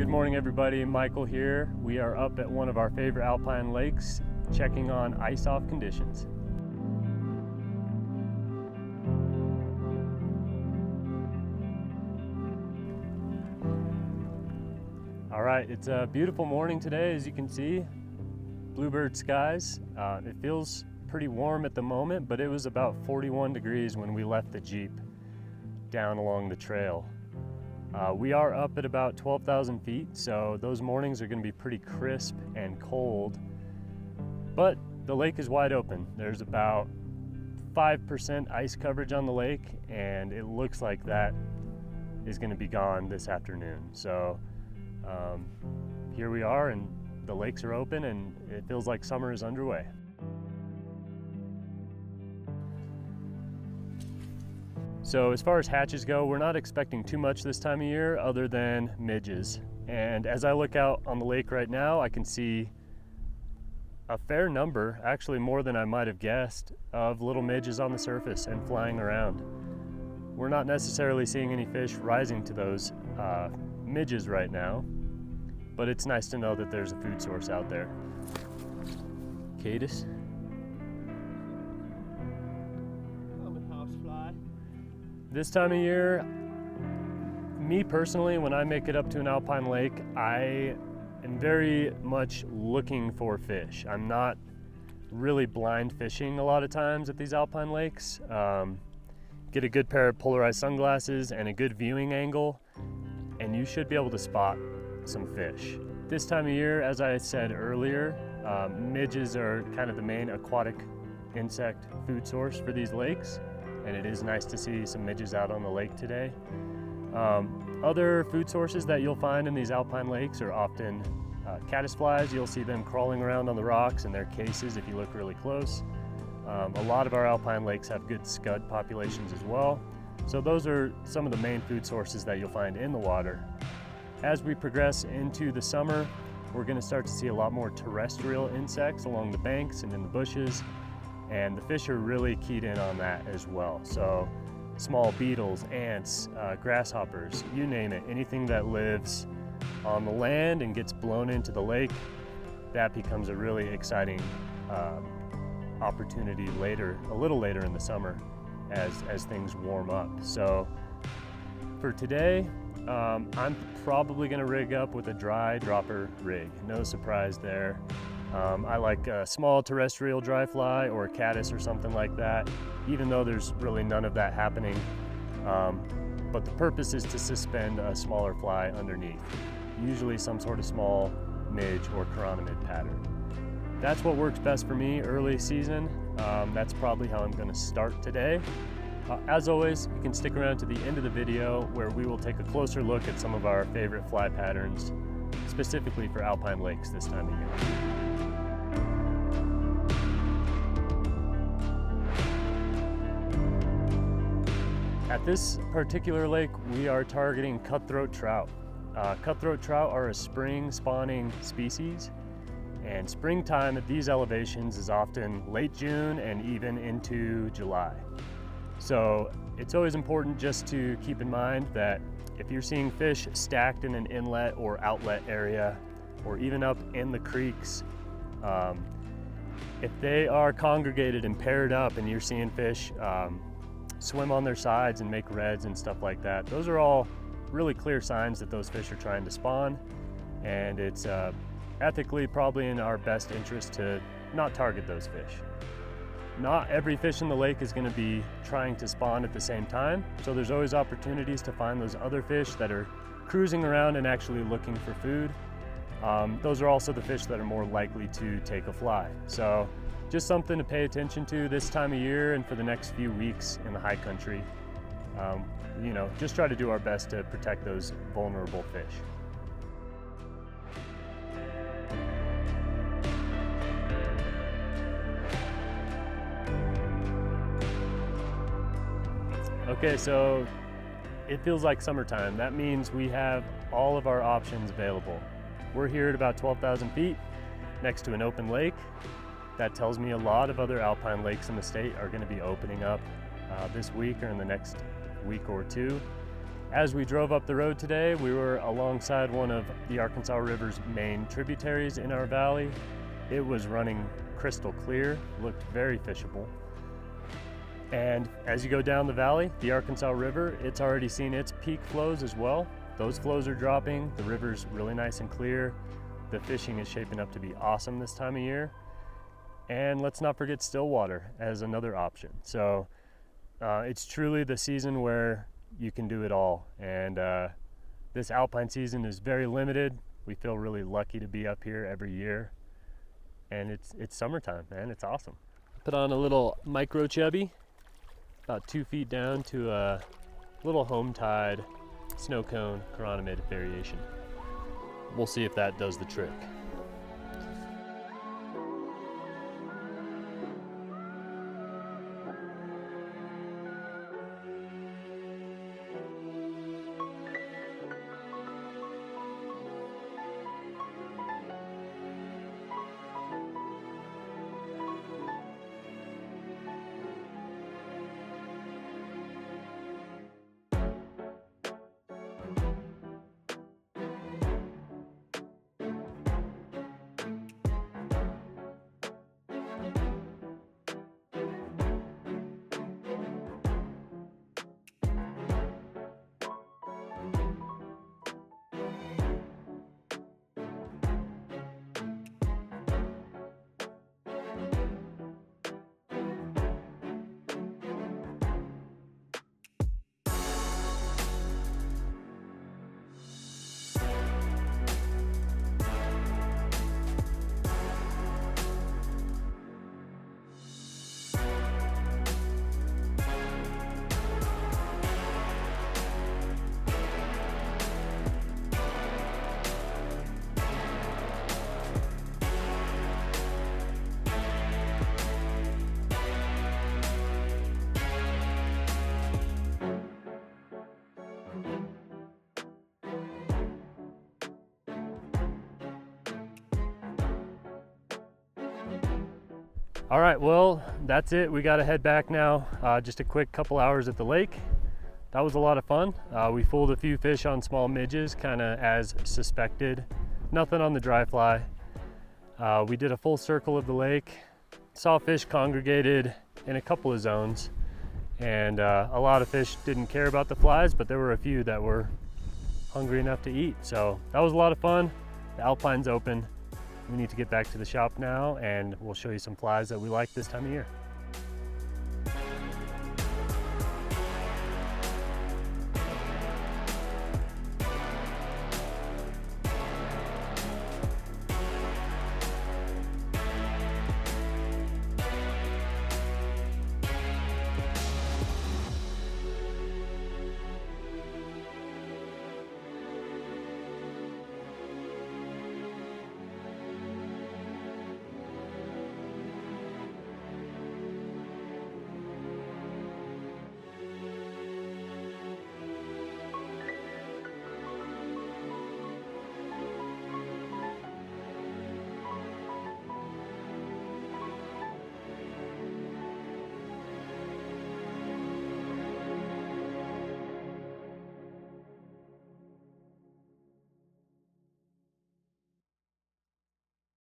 Good morning everybody, Michael here. We are up at one of our favorite alpine lakes, checking on ice-off conditions. All right, it's a beautiful morning today, as you can see. Bluebird skies. It feels pretty warm at the moment, but it was about 41 degrees when we left the Jeep down along the trail. We are up at about 12,000 feet, so those mornings are going to be pretty crisp and cold, but the lake is wide open. There's about 5% ice coverage on the lake, and it looks like that is going to be gone this afternoon. So here we are, and the lakes are open, and it feels like summer is underway. So as far as hatches go, we're not expecting too much this time of year other than midges. And as I look out on the lake right now, I can see a fair number, actually more than I might have guessed, of little midges on the surface and flying around. We're not necessarily seeing any fish rising to those midges right now, but it's nice to know that there's a food source out there. Caddis. This time of year, me personally, when I make it up to an alpine lake, I am very much looking for fish. I'm not really blind fishing a lot of times at these alpine lakes. Get a good pair of polarized sunglasses and a good viewing angle, and you should be able to spot some fish. This time of year, as I said earlier, midges are kind of the main aquatic insect food source for these lakes. And it is nice to see some midges out on the lake today. Other food sources that you'll find in these alpine lakes are often caddisflies. You'll see them crawling around on the rocks in their cases if you look really close. A lot of our alpine lakes have good scud populations as well. So those are some of the main food sources that you'll find in the water. As we progress into the summer, we're going to start to see a lot more terrestrial insects along the banks and in the bushes. And the fish are really keyed in on that as well. So small beetles, ants, grasshoppers, you name it, anything that lives on the land and gets blown into the lake, that becomes a really exciting opportunity later, a little later in the summer as things warm up. So for today, I'm probably gonna rig up with a dry dropper rig. No surprise there. I like a small terrestrial dry fly or a caddis or something like that, even though there's really none of that happening. But the purpose is to suspend a smaller fly underneath, usually some sort of small midge or chironomid pattern. That's what works best for me early season. That's probably how I'm gonna start today. As always, you can stick around to the end of the video where we will take a closer look at some of our favorite fly patterns, specifically for alpine lakes this time of year. At this particular lake, we are targeting cutthroat trout. Cutthroat trout are a spring spawning species, and springtime at these elevations is often late June and even into July. So it's always important just to keep in mind that if you're seeing fish stacked in an inlet or outlet area, or even up in the creeks, if they are congregated and paired up and you're seeing fish swim on their sides and make reds and stuff like that, those are all really clear signs that those fish are trying to spawn, and it's ethically probably in our best interest to not target those fish. Not every fish in the lake is going to be trying to spawn at the same time, so there's always opportunities to find those other fish that are cruising around and actually looking for food. Those are also the fish that are more likely to take a fly. So just something to pay attention to this time of year and for the next few weeks in the high country. You know, just try to do our best to protect those vulnerable fish. Okay, so it feels like summertime. That means we have all of our options available. We're here at about 12,000 feet next to an open lake. That tells me a lot of other alpine lakes in the state are going to be opening up this week or in the next week or two. As we drove up the road today, we were alongside one of the Arkansas River's main tributaries in our valley. It was running crystal clear, looked very fishable. And as you go down the valley, the Arkansas River, it's already seen its peak flows as well. Those flows are dropping, the river's really nice and clear. The fishing is shaping up to be awesome this time of year. And let's not forget Stillwater as another option. So it's truly the season where you can do it all. And this Alpine season is very limited. We feel really lucky to be up here every year. And it's summertime, man, it's awesome. Put on a little micro chubby, about 2 feet down to a little home tide snow cone chironomid variation. We'll see if that does the trick. All right, well, that's it. We got to head back now. Just a quick couple hours at the lake. That was a lot of fun. We fooled a few fish on small midges, kind of as suspected. Nothing on the dry fly. We did a full circle of the lake. Saw fish congregated in a couple of zones. And a lot of fish didn't care about the flies, but there were a few that were hungry enough to eat. So that was a lot of fun. The Alpine's open. We need to get back to the shop now, and we'll show you some flies that we like this time of year.